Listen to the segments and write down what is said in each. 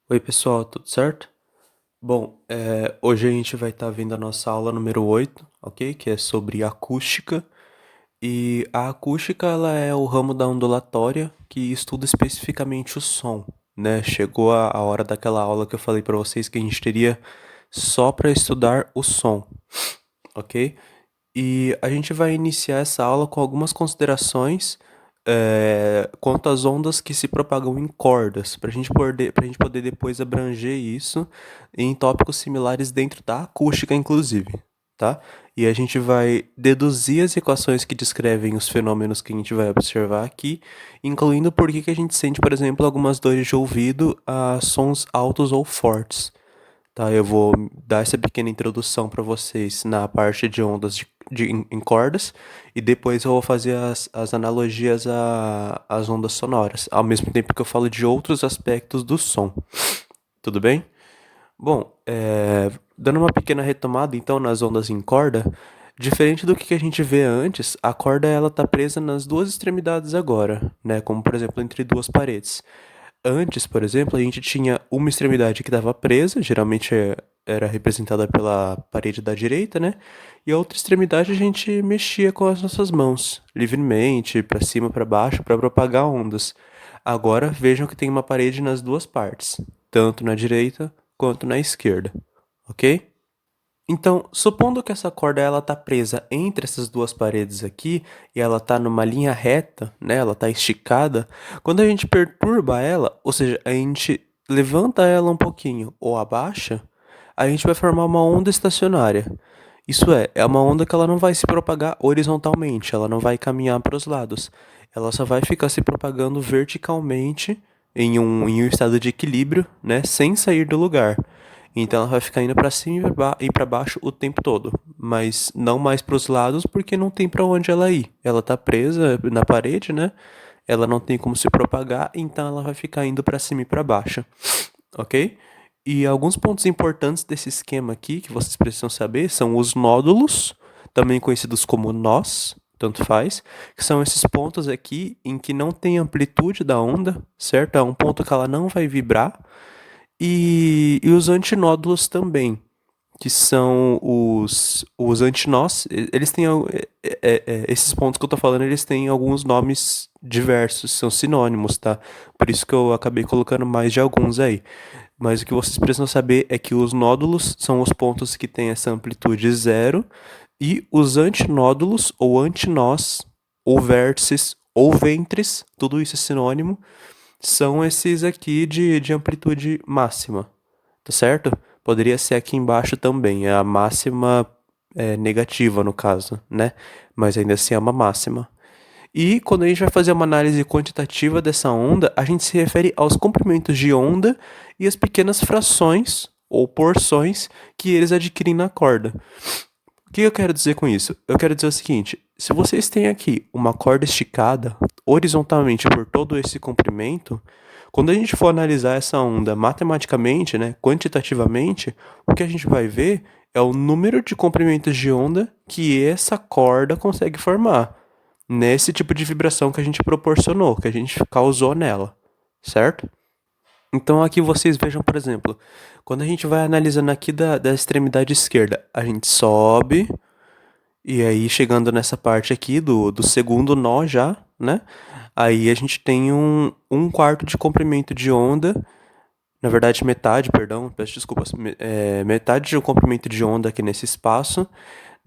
Oi, pessoal, tudo certo? Bom, hoje a gente vai estar vendo a nossa aula número 8, ok? Que é sobre acústica. E a acústica, ela é o ramo da ondulatória que estuda especificamente o som, né? Chegou a hora daquela aula que eu falei para vocês que a gente teria só para estudar o som, ok? E a gente vai iniciar essa aula com algumas considerações quanto às ondas que se propagam em cordas, para a gente poder depois abranger isso em tópicos similares dentro da acústica, inclusive, tá? E a gente vai deduzir as equações que descrevem os fenômenos que a gente vai observar aqui, incluindo por que a gente sente, por exemplo, algumas dores de ouvido a sons altos ou fortes. Tá, eu vou dar essa pequena introdução para vocês na parte de ondas em cordas e depois eu vou fazer as analogias às ondas sonoras, ao mesmo tempo que eu falo de outros aspectos do som. Tudo bem? Bom, dando uma pequena retomada então nas ondas em corda, diferente do que a gente vê antes, a corda ela está presa nas duas extremidades agora, né? Como por exemplo entre duas paredes. Antes, por exemplo, a gente tinha uma extremidade que estava presa, geralmente era representada pela parede da direita, né? E a outra extremidade a gente mexia com as nossas mãos, livremente, para cima, para baixo, para propagar ondas. Agora vejam que tem uma parede nas duas partes, tanto na direita quanto na esquerda, ok? Então, supondo que essa corda ela tá presa entre essas duas paredes aqui e ela tá numa linha reta, né? Ela tá esticada. Quando a gente perturba ela, ou seja, a gente levanta ela um pouquinho ou abaixa, a gente vai formar uma onda estacionária. Isso é uma onda que ela não vai se propagar horizontalmente, ela não vai caminhar para os lados. Ela só vai ficar se propagando verticalmente em um estado de equilíbrio, né? Sem sair do lugar. Então ela vai ficar indo para cima e para baixo o tempo todo, mas não mais para os lados porque não tem para onde ela ir. Ela tá presa na parede, né? Ela não tem como se propagar, então ela vai ficar indo para cima e para baixo, ok? E alguns pontos importantes desse esquema aqui que vocês precisam saber são os nódulos, também conhecidos como nós, tanto faz, que são esses pontos aqui em que não tem amplitude da onda, certo? É um ponto que ela não vai vibrar e os antinódulos também, que são os antinós, eles têm, esses pontos que eu tô falando, eles têm alguns nomes diversos, são sinônimos, tá? Por isso que eu acabei colocando mais de alguns aí. Mas o que vocês precisam saber é que os nódulos são os pontos que têm essa amplitude zero, e os antinódulos, ou antinós, ou vértices, ou ventres, tudo isso é sinônimo, são esses aqui de amplitude máxima, tá certo? Poderia ser aqui embaixo também, é a máxima negativa no caso, né? Mas ainda assim é uma máxima. E quando a gente vai fazer uma análise quantitativa dessa onda, a gente se refere aos comprimentos de onda e as pequenas frações ou porções que eles adquirem na corda. O que eu quero dizer com isso? Eu quero dizer o seguinte: se vocês têm aqui uma corda esticada horizontalmente por todo esse comprimento, quando a gente for analisar essa onda matematicamente, né, quantitativamente, o que a gente vai ver é o número de comprimentos de onda que essa corda consegue formar nesse tipo de vibração que a gente proporcionou, que a gente causou nela, certo? Então aqui vocês vejam, por exemplo, quando a gente vai analisando aqui da extremidade esquerda, a gente sobe, e aí chegando nessa parte aqui do segundo nó já, né? Aí a gente tem um quarto de comprimento de onda, na verdade metade, perdão, peço desculpas, metade de um comprimento de onda aqui nesse espaço,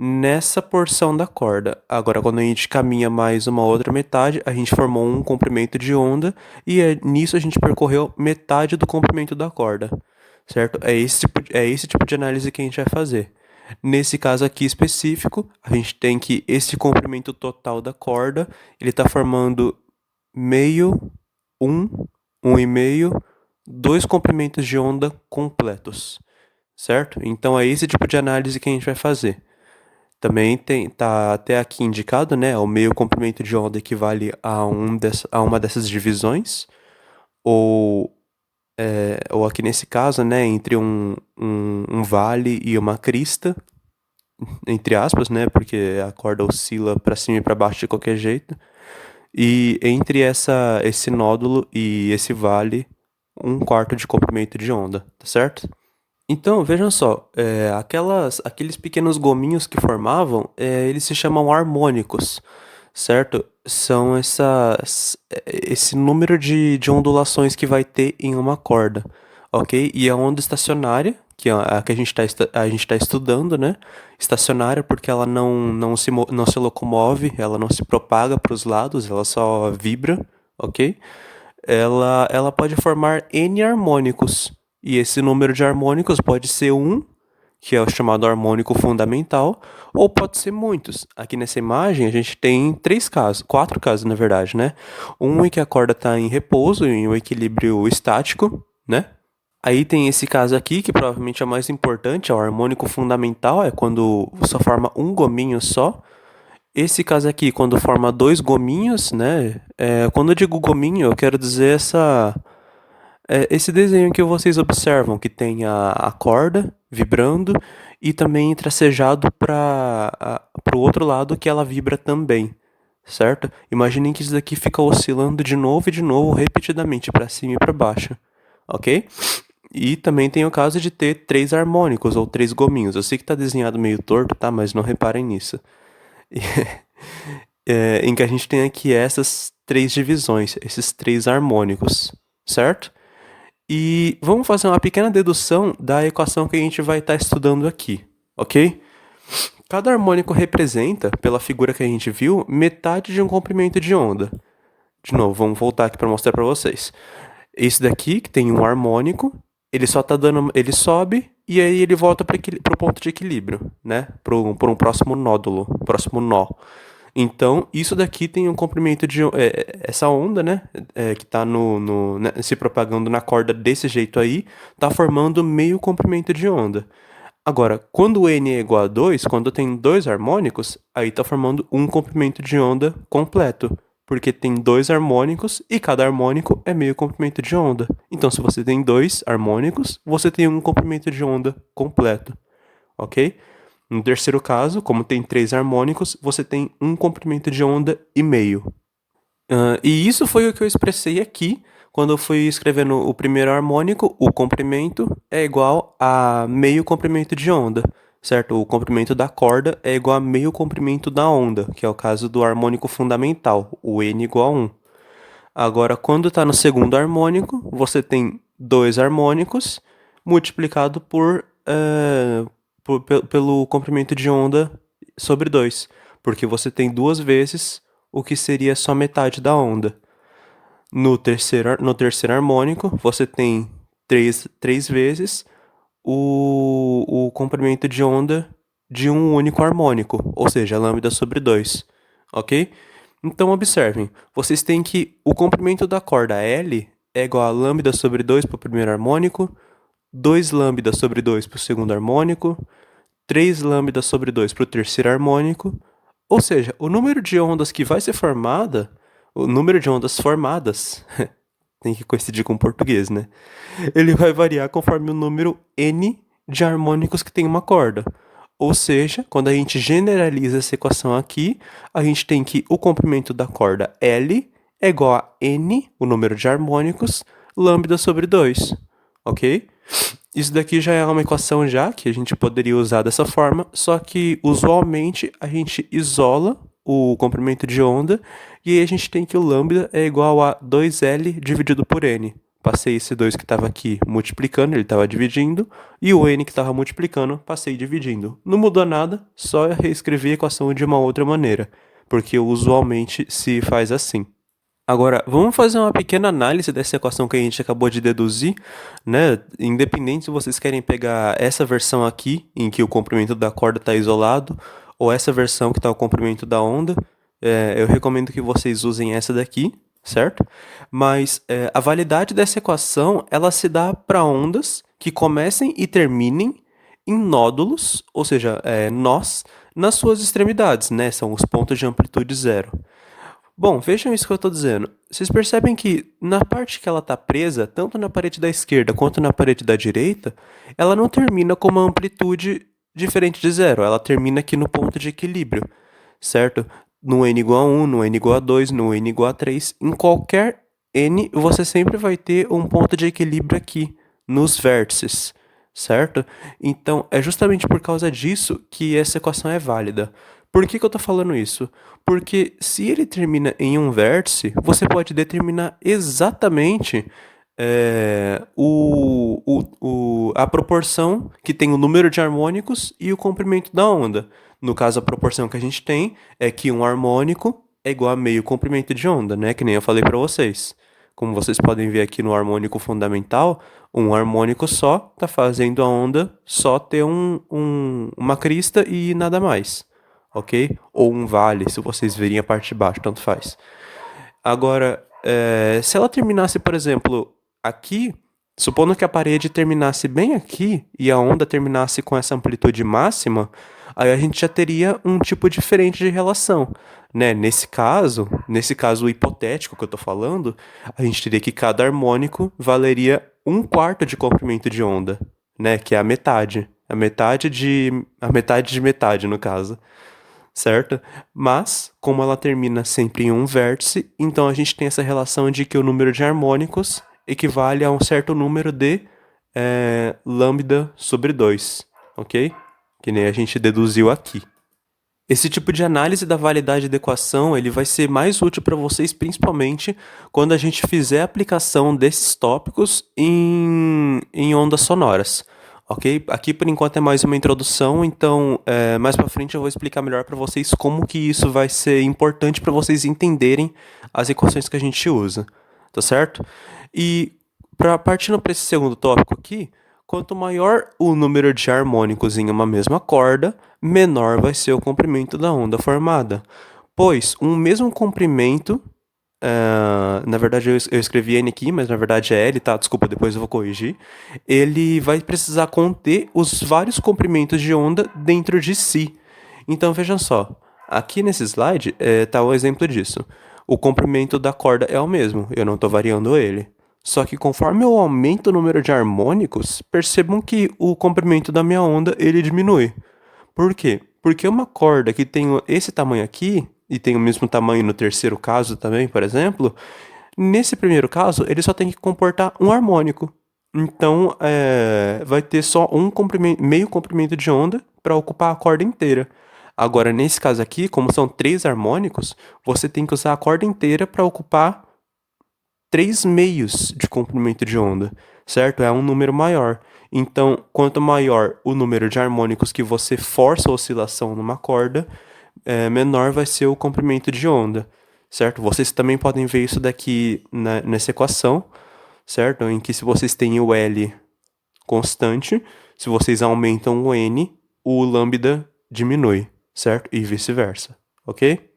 nessa porção da corda. Agora, quando a gente caminha mais uma outra metade, a gente formou um comprimento de onda e nisso a gente percorreu metade do comprimento da corda, certo? É esse tipo de análise que a gente vai fazer. Nesse caso aqui específico, a gente tem que esse comprimento total da corda, ele está formando meio, um, um e meio, dois comprimentos de onda completos, certo? Então é esse tipo de análise que a gente vai fazer. Também tá até aqui indicado, né? O meio comprimento de onda equivale a uma dessas divisões, ou, ou aqui nesse caso, né? Entre um vale e uma crista, entre aspas, né? Porque a corda oscila para cima e para baixo de qualquer jeito. E entre esse nódulo e esse vale, 1/4 de comprimento de onda, tá certo? Então, vejam só, aqueles pequenos gominhos que formavam, eles se chamam harmônicos, certo? São esse número de ondulações que vai ter em uma corda, ok? E a onda estacionária, que é a que a gente tá estudando, né? Estacionária porque ela não se locomove, ela não se propaga para os lados, ela só vibra, ok? Ela pode formar N harmônicos. E esse número de harmônicos pode ser um, que é o chamado harmônico fundamental, ou pode ser muitos. Aqui nessa imagem a gente tem quatro casos na verdade, né? Um em que a corda está em repouso, em um equilíbrio estático, né? Aí tem esse caso aqui, que provavelmente é o mais importante, é o harmônico fundamental, é quando só forma um gominho só. Esse caso aqui, quando forma dois gominhos, né? Quando eu digo gominho, eu quero dizer esse desenho que vocês observam, que tem a corda vibrando e também tracejado para o outro lado que ela vibra também, certo? Imaginem que isso daqui fica oscilando de novo, repetidamente, para cima e para baixo, ok? E também tem o caso de ter três harmônicos ou três gominhos. Eu sei que está desenhado meio torto, tá? Mas não reparem nisso. Em que a gente tem aqui essas três divisões, esses três harmônicos, certo? E vamos fazer uma pequena dedução da equação que a gente vai estar estudando aqui, ok? Cada harmônico representa, pela figura que a gente viu, metade de um comprimento de onda. De novo, vamos voltar aqui para mostrar para vocês. Esse daqui, que tem um harmônico, ele só tá dando, ele sobe e aí ele volta para o ponto de equilíbrio, né? Para um próximo nódulo, próximo nó. Então, isso daqui tem um comprimento de essa onda, né, que está né, se propagando na corda desse jeito aí, está formando meio comprimento de onda. Agora, quando o N é igual a 2, quando tem dois harmônicos, aí está formando um comprimento de onda completo, porque tem dois harmônicos e cada harmônico é meio comprimento de onda. Então, se você tem dois harmônicos, você tem um comprimento de onda completo, ok? No terceiro caso, como tem três harmônicos, você tem um comprimento de onda e meio. E isso foi o que eu expressei aqui, quando eu fui escrevendo o primeiro harmônico, o comprimento é igual a meio comprimento de onda, certo? O comprimento da corda é igual a meio comprimento da onda, que é o caso do harmônico fundamental, o N igual a 1. Agora, quando está no segundo harmônico, você tem dois harmônicos multiplicado pelo comprimento de onda sobre 2, porque você tem duas vezes o que seria só metade da onda. No terceiro harmônico, você tem três vezes o comprimento de onda de um único harmônico, ou seja, lambda sobre 2, ok? Então, observem, vocês têm que o comprimento da corda L é igual a lambda sobre 2 para o primeiro harmônico, 2 lambda sobre 2 para o segundo harmônico, 3 lambda sobre 2 para o terceiro harmônico, ou seja, o número de ondas que vai ser formada, o número de ondas formadas, tem que coincidir com o português, né? Ele vai variar conforme o número n de harmônicos que tem uma corda. Ou seja, quando a gente generaliza essa equação aqui, a gente tem que o comprimento da corda L é igual a n, o número de harmônicos, lambda sobre 2, ok? Isso daqui já é uma equação já que a gente poderia usar dessa forma, só que usualmente a gente isola o comprimento de onda e aí a gente tem que o lambda é igual a 2L dividido por N. Passei esse 2 que estava aqui multiplicando, ele estava dividindo, e o N que estava multiplicando, passei dividindo. Não mudou nada, só reescrevi a equação de uma outra maneira, porque usualmente se faz assim. Agora, vamos fazer uma pequena análise dessa equação que a gente acabou de deduzir, né? Independente se vocês querem pegar essa versão aqui, em que o comprimento da corda está isolado, ou essa versão que está o comprimento da onda, eu recomendo que vocês usem essa daqui, certo? Mas a validade dessa equação, ela se dá para ondas que comecem e terminem em nódulos, ou seja, nós, nas suas extremidades, né? São os pontos de amplitude zero. Bom, vejam isso que eu estou dizendo. Vocês percebem que na parte que ela está presa, tanto na parede da esquerda quanto na parede da direita, ela não termina com uma amplitude diferente de zero. Ela termina aqui no ponto de equilíbrio, certo? No n igual a 1, no n igual a 2, no n igual a 3. Em qualquer N, você sempre vai ter um ponto de equilíbrio aqui, nos vértices, certo? Então, é justamente por causa disso que essa equação é válida. Por que que eu tô falando isso? Porque se ele termina em um vértice, você pode determinar exatamente a proporção que tem o número de harmônicos e o comprimento da onda. No caso, a proporção que a gente tem é que um harmônico é igual a meio comprimento de onda, né? Que nem eu falei para vocês. Como vocês podem ver aqui no harmônico fundamental, um harmônico só está fazendo a onda só ter uma crista e nada mais, ok? Ou um vale, se vocês verem a parte de baixo, tanto faz. Agora, se ela terminasse, por exemplo, aqui, supondo que a parede terminasse bem aqui e a onda terminasse com essa amplitude máxima, aí a gente já teria um tipo diferente de relação, né? Nesse caso hipotético que eu tô falando, a gente teria que cada harmônico valeria um quarto de comprimento de onda, né? Que é a metade. A metade de metade, no caso, certo? Mas, como ela termina sempre em um vértice, então a gente tem essa relação de que o número de harmônicos equivale a um certo número de lambda sobre 2, ok? Que nem a gente deduziu aqui. Esse tipo de análise da validade da equação, ele vai ser mais útil para vocês, principalmente quando a gente fizer a aplicação desses tópicos em ondas sonoras, ok? Aqui, por enquanto, é mais uma introdução, então, mais para frente eu vou explicar melhor para vocês como que isso vai ser importante para vocês entenderem as equações que a gente usa, tá certo? E, partindo para esse segundo tópico aqui, quanto maior o número de harmônicos em uma mesma corda, menor vai ser o comprimento da onda formada. Pois um mesmo comprimento, na verdade eu escrevi N aqui, mas na verdade é L, tá? Desculpa, depois eu vou corrigir. Ele vai precisar conter os vários comprimentos de onda dentro de si. Então vejam só, aqui nesse slide tá o exemplo disso. O comprimento da corda é o mesmo, eu não estou variando ele. Só que conforme eu aumento o número de harmônicos, percebam que o comprimento da minha onda ele diminui. Por quê? Porque uma corda que tem esse tamanho aqui, e tem o mesmo tamanho no terceiro caso também, por exemplo, nesse primeiro caso ele só tem que comportar um harmônico. Então vai ter só meio comprimento de onda para ocupar a corda inteira. Agora, nesse caso aqui, como são 3 harmônicos, você tem que usar a corda inteira para ocupar 3 meios de comprimento de onda, certo? É um número maior. Então, quanto maior o número de harmônicos que você força a oscilação numa corda, menor vai ser o comprimento de onda, certo? Vocês também podem ver isso daqui nessa equação, certo? Em que se vocês têm o L constante, se vocês aumentam o N, o lambda diminui, certo? E vice-versa, ok?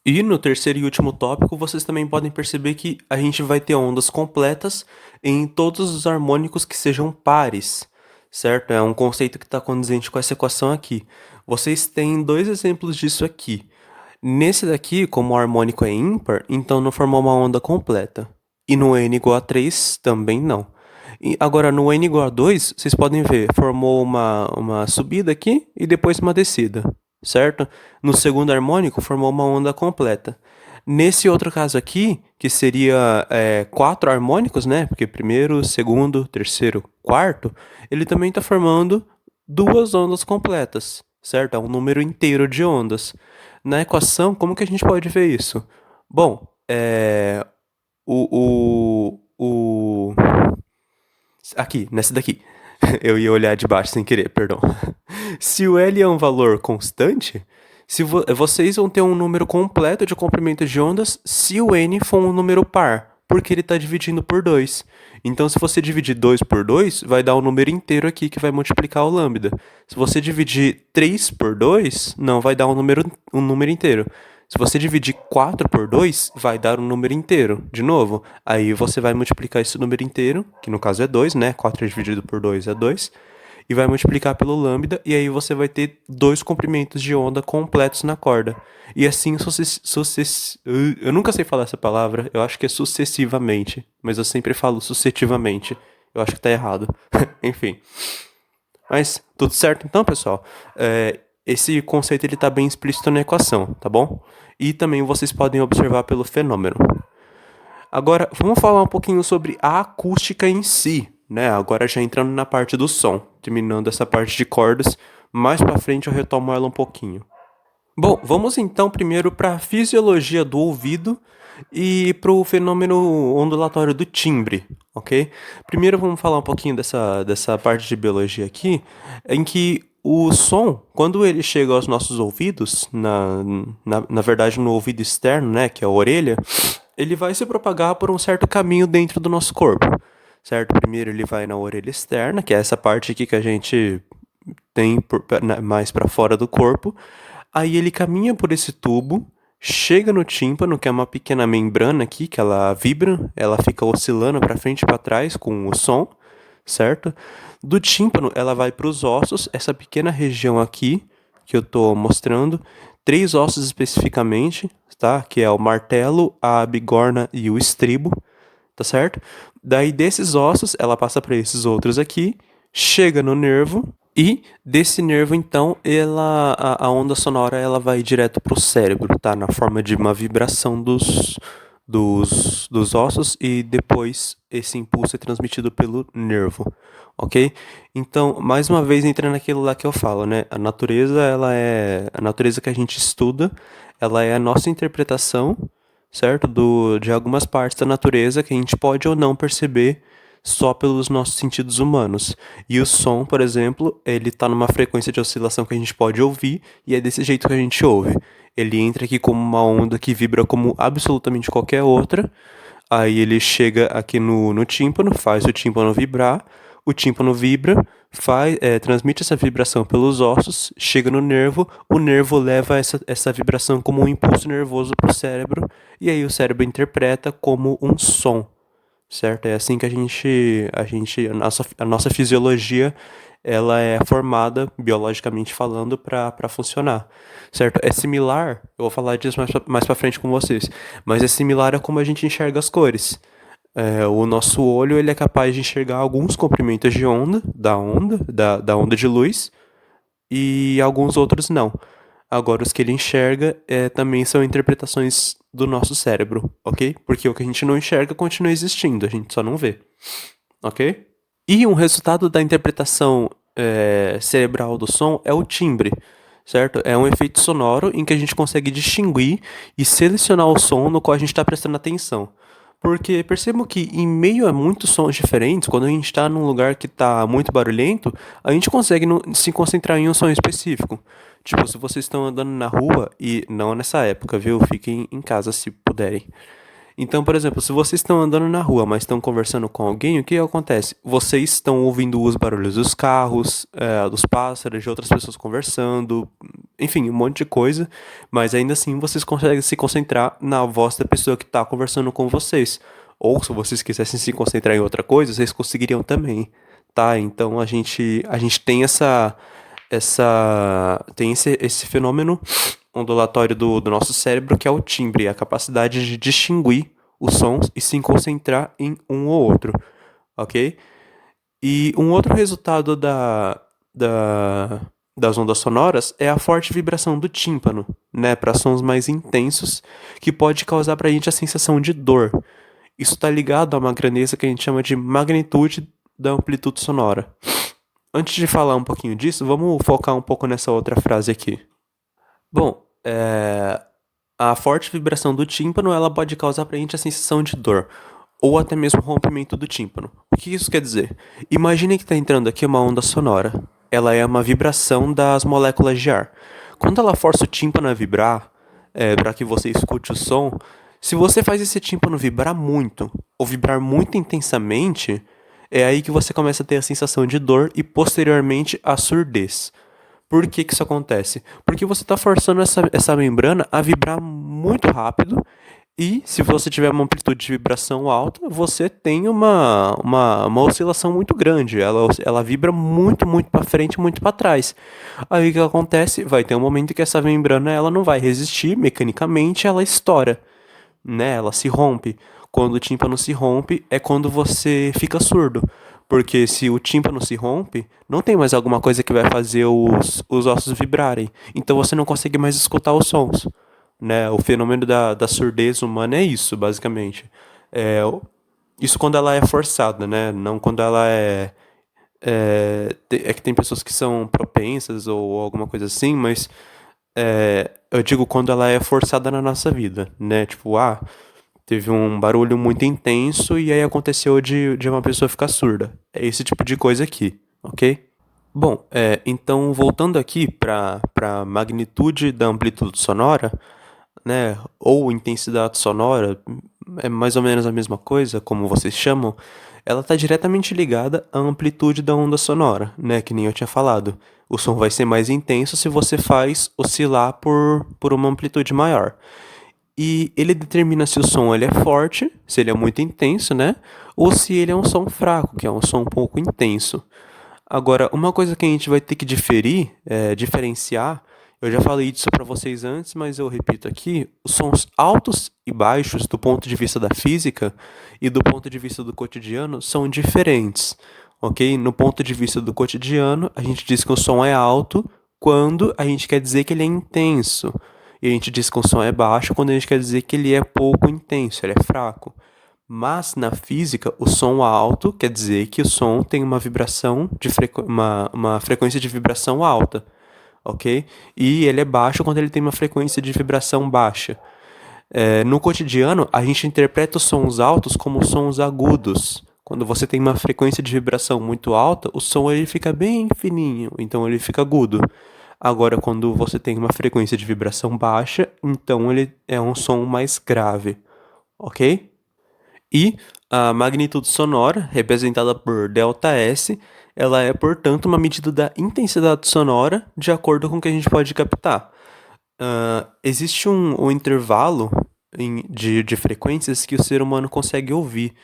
E no terceiro e último tópico, vocês também podem perceber que a gente vai ter ondas completas em todos os harmônicos que sejam pares, certo? É um conceito que está condizente com essa equação aqui. Vocês têm 2 exemplos disso aqui. Nesse daqui, como o harmônico é ímpar, então não formou uma onda completa. E no n igual a 3, também não. E agora, no n igual a 2, vocês podem ver, formou uma subida aqui e depois uma descida, certo? No segundo harmônico, formou uma onda completa. Nesse outro caso aqui, que seria 4 harmônicos, né? Porque primeiro, segundo, terceiro, quarto, ele também está formando 2 ondas completas, certo? É um número inteiro de ondas. Na equação, como que a gente pode ver isso? Bom, aqui, nessa daqui. Eu ia olhar de baixo sem querer, perdão. Se o L é um valor constante, vocês vão ter um número completo de comprimento de ondas se o N for um número par, porque ele está dividindo por 2. Então, se você dividir 2 por 2, vai dar um número inteiro aqui que vai multiplicar o lambda. Se você dividir 3 por 2, não vai dar um número inteiro. Se você dividir 4 por 2, vai dar um número inteiro, de novo. Aí você vai multiplicar esse número inteiro, que no caso é 2, né? 4 dividido por 2 é 2. E vai multiplicar pelo lambda, e aí você vai ter 2 comprimentos de onda completos na corda. E assim, eu nunca sei falar essa palavra, eu acho que é sucessivamente, mas eu sempre falo sucessivamente. Eu acho que tá errado. Enfim. Mas, tudo certo então, pessoal? Esse conceito ele está bem explícito na equação, tá bom? E também vocês podem observar pelo fenômeno. Agora, vamos falar um pouquinho sobre a acústica em si, né? Agora já entrando na parte do som, terminando essa parte de cordas, mais pra frente eu retomo ela um pouquinho. Bom, vamos então primeiro para a fisiologia do ouvido e para o fenômeno ondulatório do timbre, ok? Primeiro vamos falar um pouquinho dessa parte de biologia aqui, em que o som, quando ele chega aos nossos ouvidos, na verdade no ouvido externo, né, que é a orelha, ele vai se propagar por um certo caminho dentro do nosso corpo, certo? Primeiro ele vai na orelha externa, que é essa parte aqui que a gente tem mais para fora do corpo. Aí ele caminha por esse tubo, chega no tímpano, que é uma pequena membrana aqui, que ela vibra, ela fica oscilando para frente e para trás com o som, certo? Do tímpano ela vai para os ossos, essa pequena região aqui que eu estou mostrando, 3 ossos especificamente, tá? Que é o martelo, a bigorna e o estribo, tá certo? Daí desses ossos ela passa para esses outros aqui, chega no nervo e desse nervo, então, a onda sonora ela vai direto para o cérebro, tá? Na forma de uma vibração dos ossos e depois esse impulso é transmitido pelo nervo, ok? Então, mais uma vez, entra naquilo lá que eu falo, né? A natureza, ela é... A natureza que a gente estuda, ela é a nossa interpretação, certo? De algumas partes da natureza que a gente pode ou não perceber só pelos nossos sentidos humanos. E o som, por exemplo, ele está numa frequência de oscilação que a gente pode ouvir e é desse jeito que a gente ouve. Ele entra aqui como uma onda que vibra como absolutamente qualquer outra. Aí ele chega aqui no tímpano, faz o tímpano vibrar. O tímpano vibra, transmite essa vibração pelos ossos, chega no nervo, o nervo leva essa vibração como um impulso nervoso para o cérebro, e aí o cérebro interpreta como um som, certo? É assim que a nossa fisiologia, ela é formada, biologicamente falando, para funcionar, certo? É similar, eu vou falar disso mais para frente com vocês, mas é similar a como a gente enxerga as cores. O nosso olho ele é capaz de enxergar alguns comprimentos de onda, da onda de luz, e alguns outros não. Agora, os que ele enxerga também são interpretações do nosso cérebro, ok? Porque o que a gente não enxerga continua existindo, a gente só não vê, ok? E um resultado da interpretação cerebral do som é o timbre, certo? É um efeito sonoro em que a gente consegue distinguir e selecionar o som no qual a gente está prestando atenção. Porque percebo que em meio a muitos sons diferentes, quando a gente está num lugar que está muito barulhento, a gente consegue se concentrar em um som específico. Tipo, se vocês estão andando na rua, e não nessa época, viu? Fiquem em casa se puderem. Então, por exemplo, se vocês estão andando na rua, mas estão conversando com alguém, o que acontece? Vocês estão ouvindo os barulhos dos carros, dos pássaros, de outras pessoas conversando, enfim, um monte de coisa, mas ainda assim vocês conseguem se concentrar na voz da pessoa que está conversando com vocês. Ou se vocês quisessem se concentrar em outra coisa, vocês conseguiriam também, tá? Então a gente tem esse fenômeno ondulatório do nosso cérebro, que é o timbre, a capacidade de distinguir os sons e se concentrar em um ou outro, ok? E um outro resultado das ondas sonoras é a forte vibração do tímpano, né, para sons mais intensos, que pode causar para a gente a sensação de dor. Isso está ligado a uma grandeza que a gente chama de magnitude da amplitude sonora. Antes de falar um pouquinho disso, vamos focar um pouco nessa outra frase aqui. Bom, a forte vibração do tímpano ela pode causar pra gente a sensação de dor, ou até mesmo rompimento do tímpano. O que isso quer dizer? Imagine que está entrando aqui uma onda sonora. Ela é uma vibração das moléculas de ar. Quando ela força o tímpano a vibrar, para que você escute o som, se você faz esse tímpano vibrar muito, ou vibrar muito intensamente, é aí que você começa a ter a sensação de dor e posteriormente a surdez. Por que que isso acontece? Porque você está forçando essa membrana a vibrar muito rápido e se você tiver uma amplitude de vibração alta, você tem uma oscilação muito grande. Ela vibra muito, muito para frente, muito para trás. Aí o que acontece? Vai ter um momento que essa membrana ela não vai resistir, mecanicamente ela estoura, né? Ela se rompe. Quando o tímpano se rompe, é quando você fica surdo. Porque se o tímpano se rompe, não tem mais alguma coisa que vai fazer os ossos vibrarem. Então você não consegue mais escutar os sons, né? O fenômeno da surdez humana é isso, basicamente. É, isso quando ela é forçada, né? Não quando ela é que tem pessoas que são propensas ou alguma coisa assim, mas eu digo quando ela é forçada na nossa vida, né? Tipo, teve um barulho muito intenso e aí aconteceu de uma pessoa ficar surda. É esse tipo de coisa aqui, ok? Bom, então voltando aqui para magnitude da amplitude sonora, né, ou intensidade sonora, é mais ou menos a mesma coisa, como vocês chamam, ela está diretamente ligada à amplitude da onda sonora, né, que nem eu tinha falado. O som vai ser mais intenso se você faz oscilar por uma amplitude maior. E ele determina se o som ele é forte, se ele é muito intenso, né, ou se ele é um som fraco, que é um som um pouco intenso. Agora, uma coisa que a gente vai ter que diferenciar, eu já falei disso para vocês antes, mas eu repito aqui, os sons altos e baixos do ponto de vista da física e do ponto de vista do cotidiano são diferentes, ok? No ponto de vista do cotidiano, a gente diz que o som é alto quando a gente quer dizer que ele é intenso, e a gente diz que o som é baixo quando a gente quer dizer que ele é pouco intenso, ele é fraco. Mas na física, o som alto quer dizer que o som tem uma vibração uma frequência de vibração alta, ok? E ele é baixo quando ele tem uma frequência de vibração baixa. No cotidiano, a gente interpreta os sons altos como sons agudos. Quando você tem uma frequência de vibração muito alta, o som ele fica bem fininho, então ele fica agudo. Agora, quando você tem uma frequência de vibração baixa, então ele é um som mais grave, ok? E a magnitude sonora, representada por ΔS, ela é, portanto, uma medida da intensidade sonora de acordo com o que a gente pode captar. Existe um intervalo de frequências que o ser humano consegue ouvir.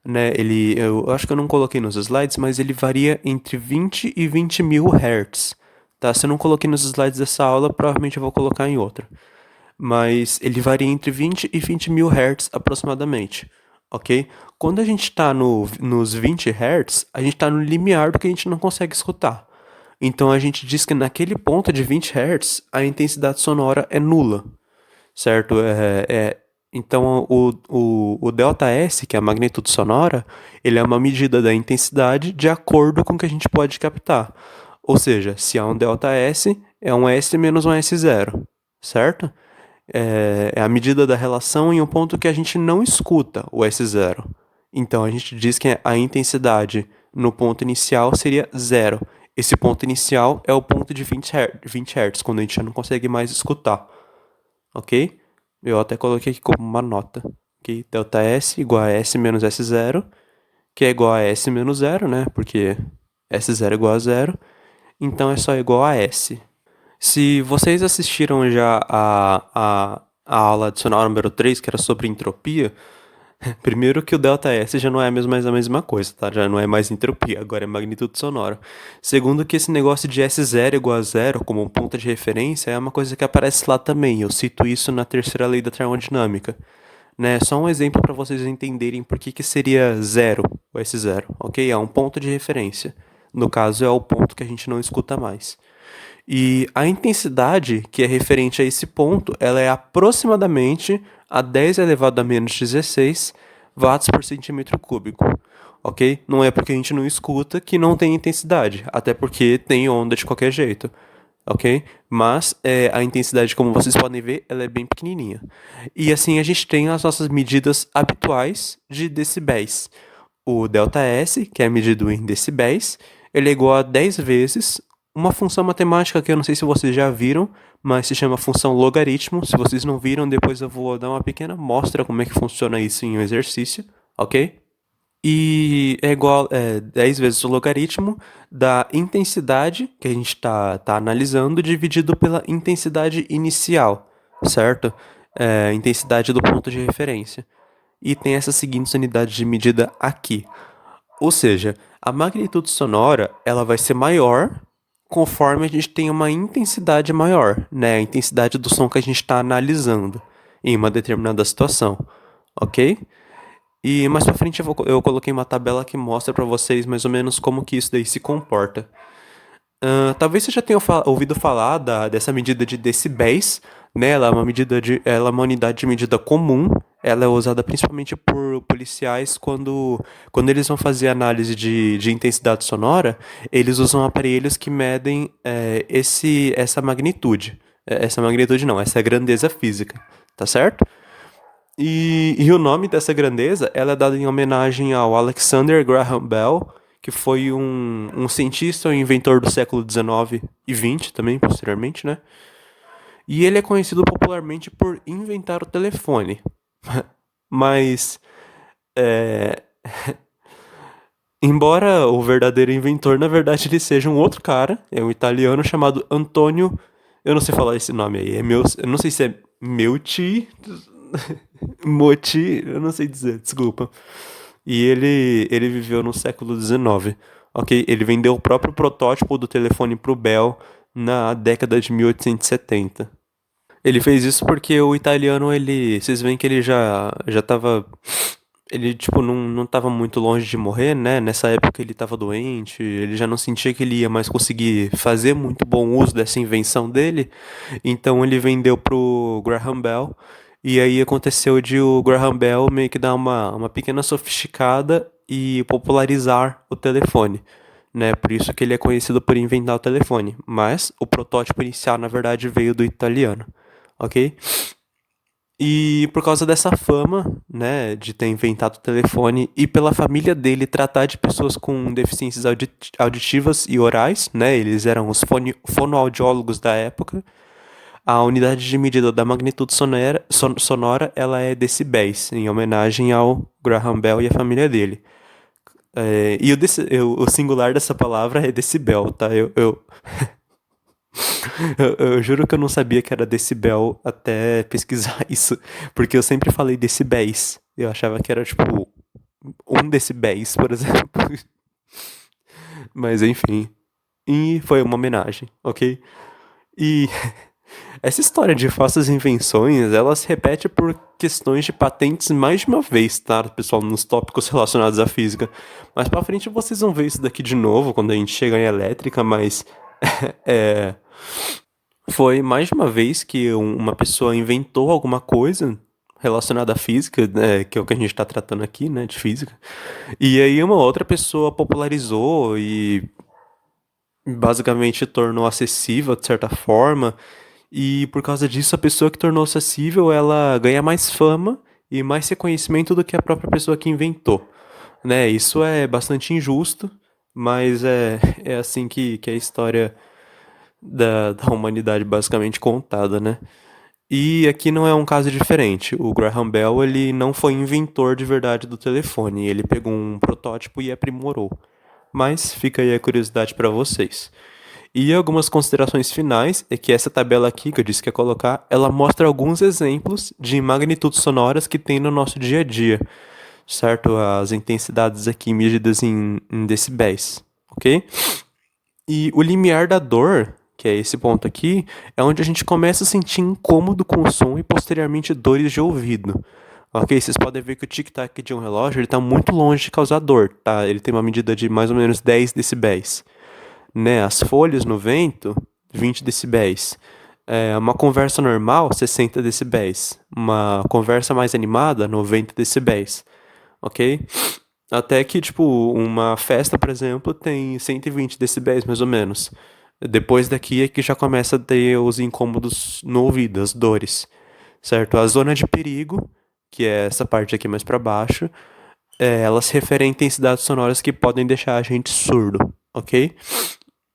Né? Eu acho que eu não coloquei nos slides, mas ele varia entre 20 e 20 mil Hz. Tá? Se eu não coloquei nos slides dessa aula, provavelmente eu vou colocar em outra. Mas ele varia entre 20 e 20 mil Hz aproximadamente, ok? Quando a gente está nos 20 Hz, a gente está no limiar do que a gente não consegue escutar. Então a gente diz que naquele ponto de 20 Hz a intensidade sonora é nula, certo? Então o ΔS, que é a magnitude sonora, ele é uma medida da intensidade de acordo com o que a gente pode captar. Ou seja, se há um ΔS, é um S menos um S0, certo? É a medida da relação em um ponto que a gente não escuta, o S0. Então a gente diz que a intensidade no ponto inicial seria zero. Esse ponto inicial é o ponto de 20 Hz, quando a gente já não consegue mais escutar. Ok? Eu até coloquei aqui como uma nota. Ok? ΔS igual a S menos S0, que é igual a S menos zero, né? Porque S0 é igual a zero. Então é só igual a S. Se vocês assistiram já a aula adicional número 3, que era sobre entropia, primeiro que o ΔS já não é mais a mesma coisa, tá? Já não é mais entropia, agora é magnitude sonora. Segundo que esse negócio de S0 igual a zero como um ponto de referência é uma coisa que aparece lá também. Eu cito isso na terceira lei da termodinâmica. Né? Só um exemplo para vocês entenderem por que seria zero o S0, ok? É um ponto de referência. No caso, é o ponto que a gente não escuta mais. E a intensidade, que é referente a esse ponto, ela é aproximadamente a 10 elevado a menos 16 watts por centímetro cúbico, ok? Não é porque a gente não escuta que não tem intensidade, até porque tem onda de qualquer jeito, ok? Mas a intensidade, como vocês podem ver, ela é bem pequenininha. E assim a gente tem as nossas medidas habituais de decibéis. O ΔS, que é medido em decibéis, ele é igual a 10 vezes uma função matemática que eu não sei se vocês já viram, mas se chama função logaritmo. Se vocês não viram, depois eu vou dar uma pequena mostra como é que funciona isso em um exercício, ok? E é igual 10 vezes o logaritmo da intensidade que a gente tá analisando dividido pela intensidade inicial, certo? Intensidade do ponto de referência. E tem essas seguintes unidades de medida aqui. Ou seja, a magnitude sonora ela vai ser maior conforme a gente tem uma intensidade maior, né? A intensidade do som que a gente está analisando em uma determinada situação, ok? E mais pra frente eu coloquei uma tabela que mostra para vocês mais ou menos como que isso daí se comporta. Talvez você já tenha ouvido falar dessa medida de decibéis, né? Ela é uma unidade de medida comum. Ela é usada principalmente por policiais quando eles vão fazer análise de intensidade sonora, eles usam aparelhos que medem essa magnitude. Essa magnitude não, essa grandeza física, tá certo? E o nome dessa grandeza, ela é dada em homenagem ao Alexander Graham Bell, que foi um cientista e inventor do século XIX e XX também, posteriormente, né? E ele é conhecido popularmente por inventar o telefone. Mas, é, embora o verdadeiro inventor, na verdade, ele seja um outro cara, é um italiano chamado Antonio. Eu não sei falar esse nome aí, eu não sei se é Meucci, Moti, eu não sei dizer, desculpa. E ele viveu no século XIX, ok? Ele vendeu o próprio protótipo do telefone pro Bell na década de 1870. Ele fez isso porque o italiano, vocês veem que ele já tava, ele tipo não tava muito longe de morrer, né? Nessa época ele tava doente, ele já não sentia que ele ia mais conseguir fazer muito bom uso dessa invenção dele, então ele vendeu pro Graham Bell. E aí aconteceu de o Graham Bell meio que dar uma pequena sofisticada e popularizar o telefone, né? Por isso que ele é conhecido por inventar o telefone. Mas o protótipo inicial, na verdade, veio do italiano, ok? E por causa dessa fama, né, de ter inventado o telefone e pela família dele tratar de pessoas com deficiências auditivas e orais, né, eles eram os fonoaudiólogos da época, a unidade de medida da magnitude sonora ela é decibéis, em homenagem ao Graham Bell e a família dele. E o singular dessa palavra é decibel, tá? Eu juro que eu não sabia que era decibel até pesquisar isso, porque eu sempre falei decibéis. Eu achava que era tipo 1 decibéis, por exemplo. Mas enfim. E foi uma homenagem, ok? E essa história de falsas invenções, ela se repete por questões de patentes mais de uma vez, tá, pessoal, nos tópicos relacionados à física. Mais pra frente vocês vão ver isso daqui de novo, quando a gente chegar em elétrica, mas é, foi mais de uma vez que uma pessoa inventou alguma coisa relacionada à física, né, que é o que a gente está tratando aqui, né, de física. E aí uma outra pessoa popularizou e basicamente tornou acessível de certa forma. E por causa disso, a pessoa que tornou acessível, ela ganha mais fama e mais reconhecimento do que a própria pessoa que inventou, né? Isso é bastante injusto, mas é assim que é a história da humanidade basicamente contada, né? E aqui não é um caso diferente. O Graham Bell, ele não foi inventor de verdade do telefone, ele pegou um protótipo e aprimorou. Mas fica aí a curiosidade para vocês. E algumas considerações finais é que essa tabela aqui que eu disse que ia colocar, ela mostra alguns exemplos de magnitudes sonoras que tem no nosso dia a dia, certo? As intensidades aqui medidas em decibéis, ok? E o limiar da dor, que é esse ponto aqui, é onde a gente começa a sentir incômodo com o som e posteriormente dores de ouvido. Ok, vocês podem ver que o tic-tac de um relógio está muito longe de causar dor, tá? Ele tem uma medida de mais ou menos 10 decibéis, né? As folhas no vento, 20 decibéis. Uma conversa normal, 60 decibéis. Uma conversa mais animada, 90 decibéis. Ok? Até que, tipo, uma festa, por exemplo, tem 120 decibéis, mais ou menos. Depois daqui é que já começa a ter os incômodos no ouvido, as dores. Certo? A zona de perigo, que é essa parte aqui mais para baixo, ela se refere a intensidades sonoras que podem deixar a gente surdo, ok?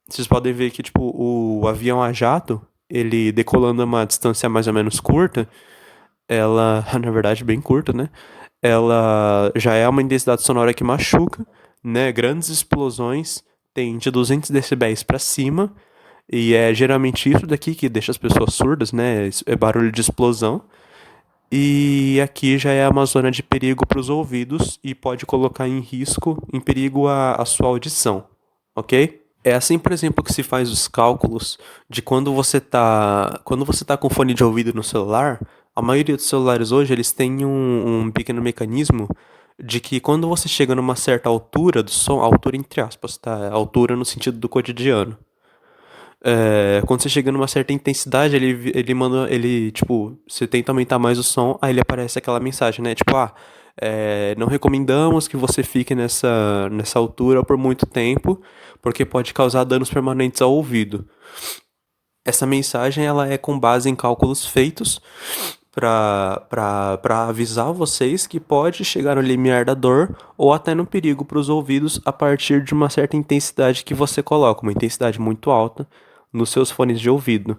Vocês podem ver que, tipo, o avião a jato, ele decolando a uma distância mais ou menos curta, ela, na verdade, bem curta, né? Ela já é uma intensidade sonora que machuca, né? Grandes explosões têm de 200 decibéis para cima, e é geralmente isso daqui que deixa as pessoas surdas, né? É barulho de explosão. E aqui já é uma zona de perigo para os ouvidos e pode colocar em risco, em perigo a sua audição, ok? É assim, por exemplo, que se faz os cálculos de quando você tá com fone de ouvido no celular. A maioria dos celulares hoje eles têm um pequeno mecanismo de que quando você chega numa certa altura do som, altura entre aspas, tá? Altura no sentido do cotidiano. Quando você chega numa certa intensidade, ele manda, tipo, você tenta aumentar mais o som, aí ele aparece aquela mensagem, né? Tipo, não recomendamos que você fique nessa altura por muito tempo, porque pode causar danos permanentes ao ouvido. Essa mensagem, ela é com base em cálculos feitos para avisar vocês que pode chegar no limiar da dor ou até no perigo para os ouvidos a partir de uma certa intensidade que você coloca, uma intensidade muito alta nos seus fones de ouvido,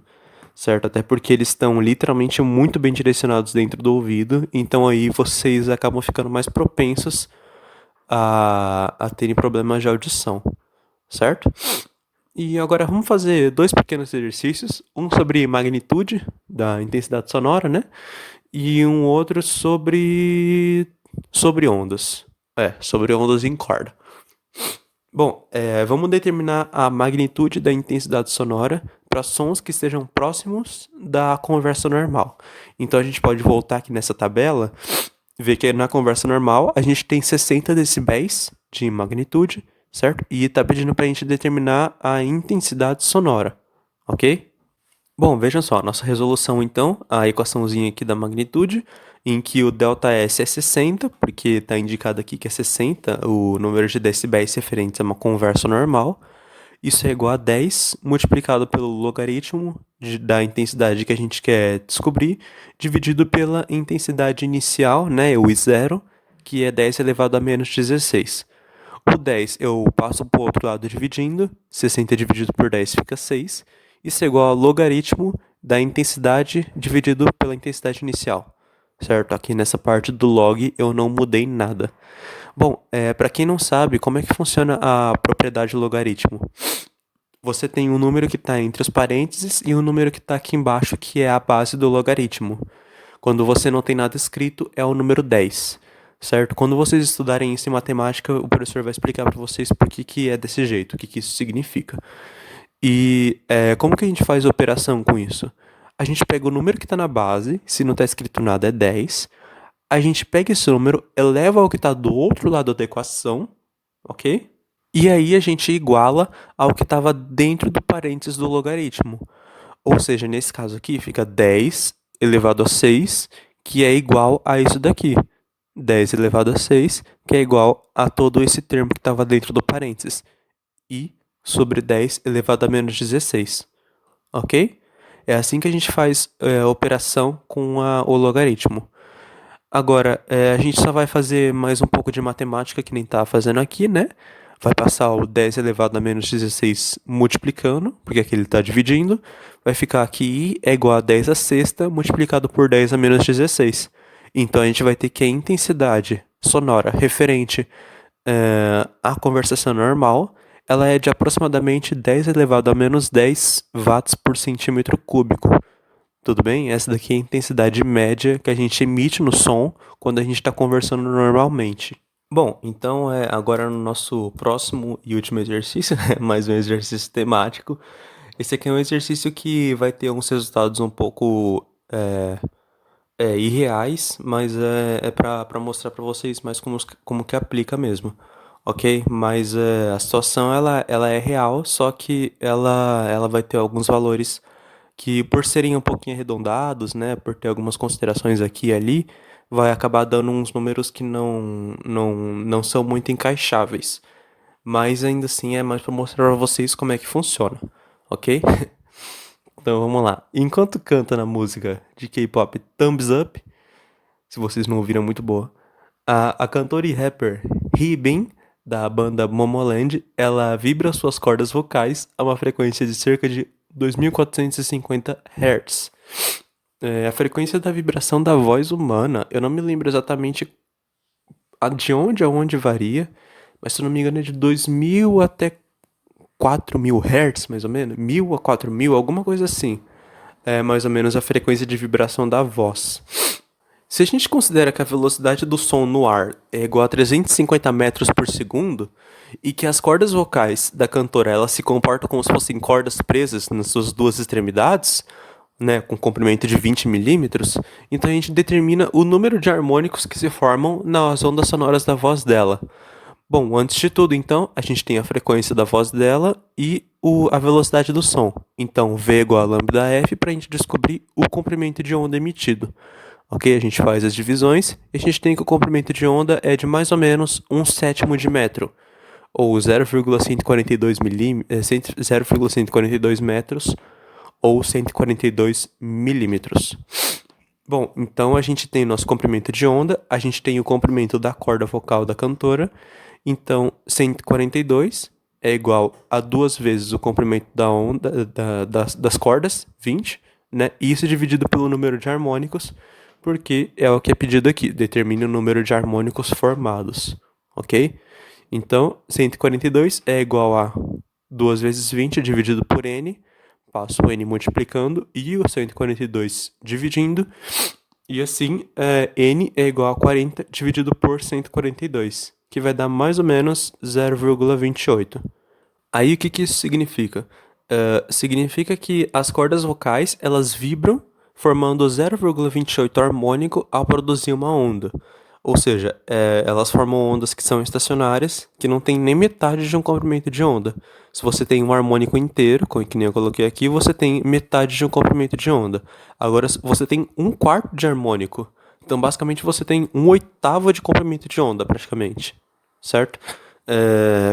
certo? Até porque eles estão literalmente muito bem direcionados dentro do ouvido, então aí vocês acabam ficando mais propensos a terem problemas de audição, certo? E agora vamos fazer dois pequenos exercícios, um sobre magnitude da intensidade sonora, né? E um outro sobre ondas. Sobre ondas em corda. Bom, vamos determinar a magnitude da intensidade sonora para sons que estejam próximos da conversa normal. Então a gente pode voltar aqui nessa tabela, ver que na conversa normal a gente tem 60 decibéis de magnitude, certo? E está pedindo para a gente determinar a intensidade sonora, ok? Bom, vejam só, nossa resolução então, a equaçãozinha aqui da magnitude, em que o ΔS é 60, porque está indicado aqui que é 60, o número de decibéis referentes a uma conversa normal. Isso é igual a 10 multiplicado pelo logaritmo da intensidade que a gente quer descobrir, dividido pela intensidade inicial, né, o I0, que é 10 elevado a menos 16. O 10 eu passo para o outro lado dividindo, 60 dividido por 10 fica 6. Isso é igual ao logaritmo da intensidade dividido pela intensidade inicial, certo? Aqui nessa parte do log eu não mudei nada. Bom, para quem não sabe, como é que funciona a propriedade logaritmo? Você tem um número que está entre os parênteses e um número que está aqui embaixo, que é a base do logaritmo. Quando você não tem nada escrito, é o número 10, certo? Quando vocês estudarem isso em matemática, o professor vai explicar para vocês por que é desse jeito, o que isso significa. E como que a gente faz a operação com isso? A gente pega o número que está na base, se não está escrito nada é 10. A gente pega esse número, eleva ao que está do outro lado da equação, ok? E aí a gente iguala ao que estava dentro do parênteses do logaritmo. Ou seja, nesse caso aqui fica 10 elevado a 6, que é igual a isso daqui. 10 elevado a 6, que é igual a todo esse termo que estava dentro do parênteses. I sobre 10 elevado a menos 16. Ok? É assim que a gente faz a operação com o logaritmo. Agora, a gente só vai fazer mais um pouco de matemática que nem tá fazendo aqui, né? Vai passar o 10 elevado a menos 16 multiplicando, porque aqui ele está dividindo. Vai ficar aqui I é igual a 10 a sexta multiplicado por 10 a menos 16. Então a gente vai ter que a intensidade sonora referente à conversação normal, ela é de aproximadamente 10 elevado a menos 10 watts por centímetro cúbico. Tudo bem? Essa daqui é a intensidade média que a gente emite no som quando a gente está conversando normalmente. Bom, então agora no nosso próximo e último exercício, mais um exercício temático. Esse aqui é um exercício que vai ter uns resultados um pouco irreais, mas é para mostrar para vocês mais como que aplica mesmo, ok? Mas a situação ela é real, só que ela vai ter alguns valores que, por serem um pouquinho arredondados, né, por ter algumas considerações aqui e ali, vai acabar dando uns números que não são muito encaixáveis. Mas ainda assim é mais para mostrar para vocês como é que funciona, ok? Então vamos lá. Enquanto canta na música de K-pop Thumbs Up, se vocês não ouviram, é muito boa, a cantora e rapper Hee da banda Momoland, ela vibra suas cordas vocais a uma frequência de cerca de 2.450 Hz. A frequência da vibração da voz humana, eu não me lembro exatamente de onde a onde varia, mas se eu não me engano é de 2.000 até 4.000 Hz, mais ou menos. 1.000 a 4.000, alguma coisa assim. É mais ou menos a frequência de vibração da voz. Se a gente considera que a velocidade do som no ar é igual a 350 metros por segundo e que as cordas vocais da cantora elas se comportam como se fossem cordas presas nas suas duas extremidades, né, com comprimento de 20 milímetros, então a gente determina o número de harmônicos que se formam nas ondas sonoras da voz dela. Bom, antes de tudo, então, a gente tem a frequência da voz dela e a velocidade do som. Então, V igual a lambda F para a gente descobrir o comprimento de onda emitido. Ok? A gente faz as divisões e a gente tem que o comprimento de onda é de mais ou menos 1/7 de metro, ou 0,142 0,142 metros, ou 142 milímetros. Bom, então a gente tem nosso comprimento de onda, a gente tem o comprimento da corda vocal da cantora. Então, 142 é igual a 2 vezes o comprimento da onda das cordas, 20, né? Isso dividido pelo número de harmônicos, porque é o que é pedido aqui, determine o número de harmônicos formados, ok? Então, 142 é igual a 2 vezes 20 dividido por n, passo o n multiplicando e o 142 dividindo, e assim, n é igual a 40 dividido por 142, que vai dar mais ou menos 0,28. Aí o que isso significa? Significa que as cordas vocais elas vibram formando 0,28 harmônico ao produzir uma onda. Ou seja, elas formam ondas que são estacionárias, que não tem nem metade de um comprimento de onda. Se você tem um harmônico inteiro, que nem eu coloquei aqui, você tem metade de um comprimento de onda. Agora, você tem 1/4 de harmônico. Então, basicamente, você tem 1/8 de comprimento de onda, praticamente. Certo?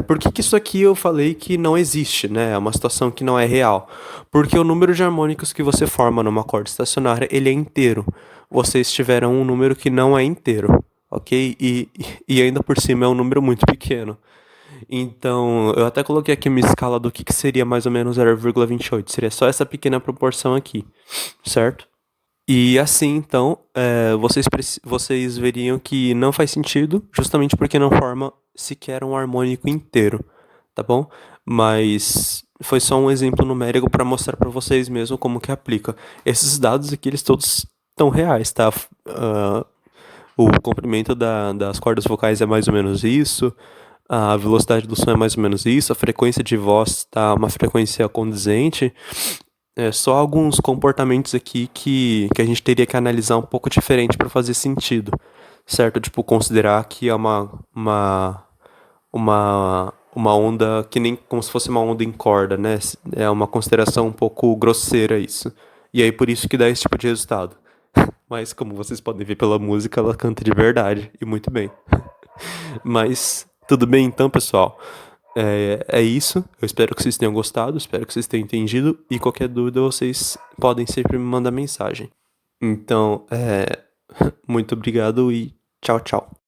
Por que isso aqui eu falei que não existe, né? É uma situação que não é real. Porque o número de harmônicos que você forma numa corda estacionária, ele é inteiro. Vocês tiveram um número que não é inteiro, ok? E ainda por cima é um número muito pequeno. Então, eu até coloquei aqui uma escala do que seria mais ou menos 0,28. Seria só essa pequena proporção aqui, certo? E assim, então, vocês veriam que não faz sentido, justamente porque não forma sequer um harmônico inteiro, tá bom? Mas foi só um exemplo numérico para mostrar para vocês mesmo como que aplica. Esses dados aqui, eles todos estão reais, tá? O comprimento das cordas vocais é mais ou menos isso, a velocidade do som é mais ou menos isso, a frequência de voz tá uma frequência condizente. Só alguns comportamentos aqui que a gente teria que analisar um pouco diferente para fazer sentido, certo? Tipo, considerar que é uma onda que nem como se fosse uma onda em corda, né? É uma consideração um pouco grosseira isso. E aí por isso que dá esse tipo de resultado. Mas como vocês podem ver pela música, ela canta de verdade e muito bem. Mas tudo bem então, pessoal. É isso. Eu espero que vocês tenham gostado, espero que vocês tenham entendido. E qualquer dúvida, vocês podem sempre me mandar mensagem. Então, muito obrigado e tchau, tchau.